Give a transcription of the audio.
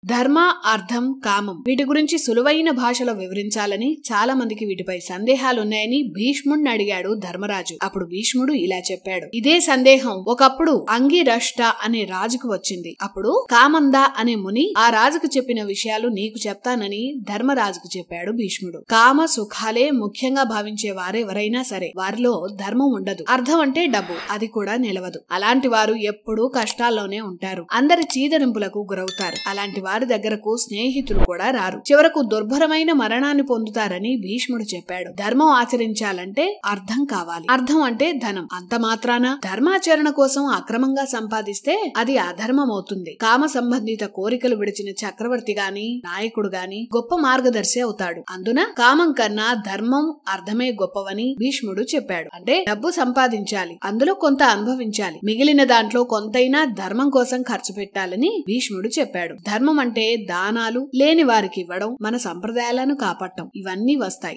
ధర్మ, అర్థం, కామం వీటి గురించి సులువైన భాషలో వివరించాలని చాలా మందికి వీటిపై సందేహాలున్నాయని భీష్ముడిని అడిగాడు ధర్మరాజు. అప్పుడు భీష్ముడు ఇలా చెప్పాడు. ఇదే సందేహం ఒకప్పుడు అంగిరష్ట అనే రాజుకు వచ్చింది. అప్పుడు కామంద అనే ముని ఆ రాజుకు చెప్పిన విషయాలు నీకు చెప్తానని ధర్మరాజుకు చెప్పాడు భీష్ముడు. కామ సుఖాలే ముఖ్యంగా భావించే వారెవరైనా సరే వారిలో ధర్మం ఉండదు. అర్థం అంటే డబ్బు, అది కూడా నిలవదు. అలాంటి వారు ఎప్పుడూ కష్టాల్లోనే ఉంటారు. అందరి చీదరింపులకు గురవుతారు. అలాంటి వారి దగ్గరకు స్నేహితులు కూడా రారు. చివరకు దుర్భరమైన మరణాన్ని పొందుతారని భీష్ముడు చెప్పాడు. ధర్మం ఆచరించాలంటే అర్థం కావాలి. అర్థం అంటే ధనం. అంత మాత్రాన ధర్మాచరణ కోసం అక్రమంగా సంపాదిస్తే అది అధర్మం అవుతుంది. కామ సంబంధిత కోరికలు విడిచిన చక్రవర్తి గాని నాయకుడు గాని గొప్ప మార్గదర్శి అవుతాడు. అందున కామం కన్నా ధర్మం, అర్థమే గొప్పవని భీష్ముడు చెప్పాడు. అంటే డబ్బు సంపాదించాలి, అందులో కొంత అనుభవించాలి, మిగిలిన దాంట్లో కొంతైనా ధర్మం కోసం ఖర్చు పెట్టాలని భీష్ముడు చెప్పాడు. ధర్మం అంటే దానాలు, లేని వారికి ఇవ్వడం, మన సంప్రదాయాలను కాపాడటం, ఇవన్నీ వస్తాయి.